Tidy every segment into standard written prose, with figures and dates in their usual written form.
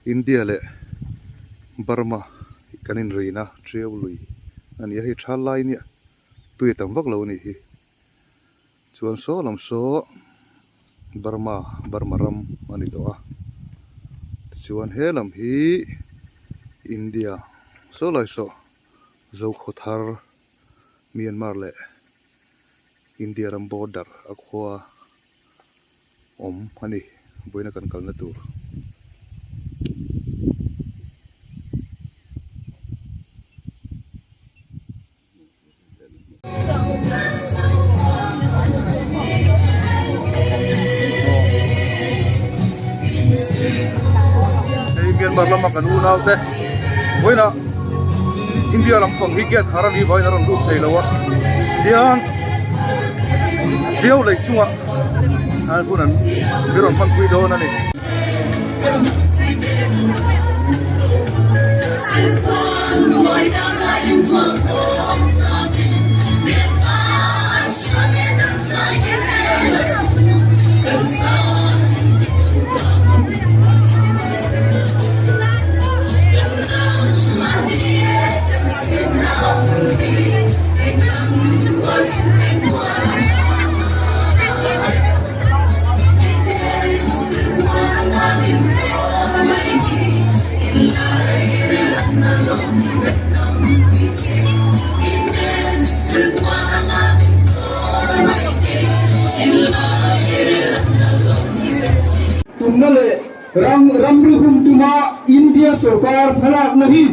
India le Burma kanin reina triaului ani hi thalai ni tui tam vak lo ni hi chuan so lam so Burma ram ani to a chuan he lam hi India so lai so zo khothar Myanmar le India ram border akwa ani boina kan kalna tur Myanmar lama kan unaw te boina India lam phang hi get harani boina ron du thei lawa dian jiao lei chunga an punan biron pan pui do na ni तुमने रमरुम तुमा इंडिया सरकार फलाक नहीं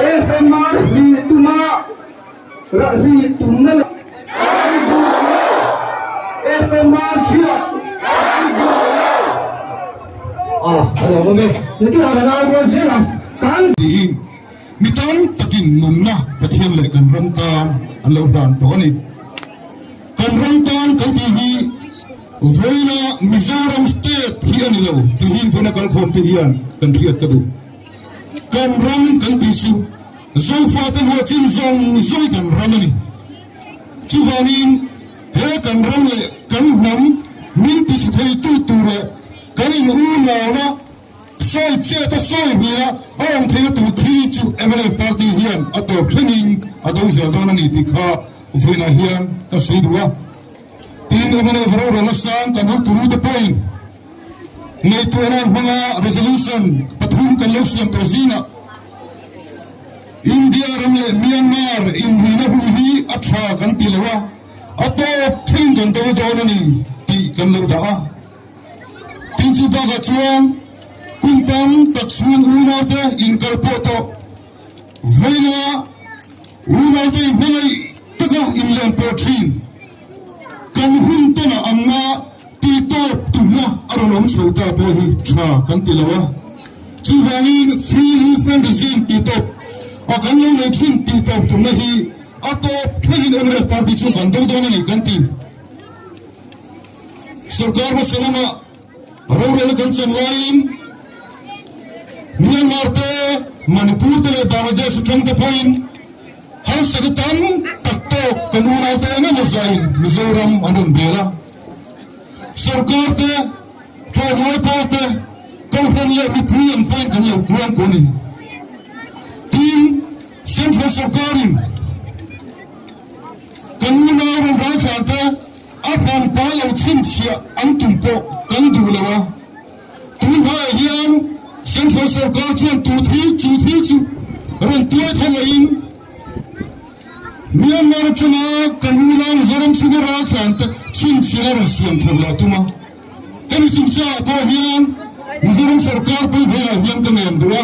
एफएमआर भी तुमा रही तुमने एफएमआर छिया हेलो मम्मी लेकिन आना बोल से हम कान दी मितान तकिन मुन्ना पथियन ले कनरम काम अल्लाह तो नहीं कनरम तान कंती ही Voina Mizoram State hian lo ti hi voina kal khom ti hian kan riat ka du kan ram kan ti su zoi fa te ho chin zong zoi kan ram ani chuwanin he kan ram le kan nam min ti su thei tu tu le kan in u na na soi che ta soi bia ang thei tu thi chu MLF party hian ato thlening adong zel don ani ti kha voina hian ta sei duwa tin amane varo ralasang kan hok turu the point nei tuana hanga resolution pathum kan lo siam tazina India ramle Myanmar in hina hi atha kan tilawa ato thing kan to donani ti kan lo da tin chu ba ga chuan kuntam taksun unate in kalpoto veina unate mai taka inland portrin kan hun tona amma ti to tuna arolom chota po hi tha kan tilawa chiwangin free movement regime ti to akan lo le thin ti to tuna hi ato thin emre party chu kan do dona ni kan ti sarkar ma salama rawel kan chan lain Myanmar te Manipur te Bangladesh chung te point har sartam takto kanuna te na mozai Mizoram anun bela sarkar te to mai pote konfan le miprian point kan le kuan koni tin central sarkarin kanuna ro ra khate apan palo chin sia antum po kan dulawa tu ha hian central sarkar chuan tu thi chu ron tuai thalain Myanmar chuna kanuna Mizoram sugara khante chin sira rasiam thla tuma hemi chungcha to hian Mizoram sarkar pai bhela hian kan em duwa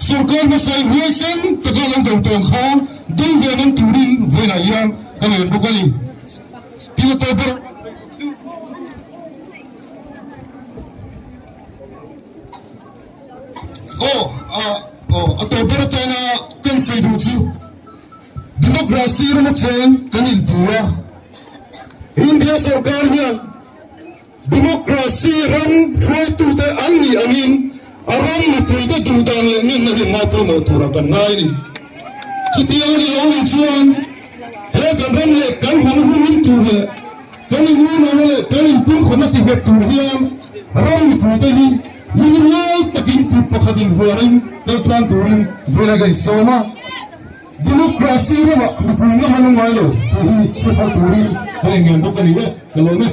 sarkar ma sai huasen takalang do tong khan dei venan turin voina hian kan em bukali tila to ber ato ber ta na kan sai du chu democracy ram chen kanin tua India sarkar hian democracy ram foi tu te anni amin aram tu te tu dan le nin na ma po mo tu ra kan nai ni chitiya ni lo ni chuan he kan ram le kan man hu min tu le kan ni hu na le kan ni pum khona ti bet tu hian ram tu te hi lilai takin ku pakhatin huarin kaltran turin velagai soma demokrasi ro ma punya manungai lo hi ku turin halengen dokani we kalone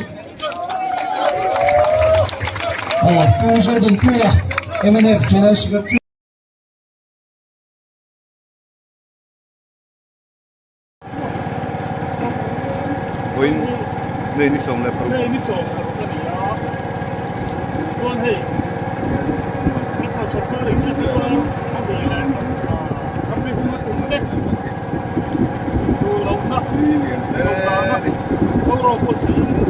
tu jadi kuya MNF channel script Voin lên đi sống lại phần Đây đi sổ cái này đó. Con thì cái thằng sập tới đỉnh cái nó bị là không biết không có đấy. Đồ lâu đó. Đồ đó. Đồ rồi có sự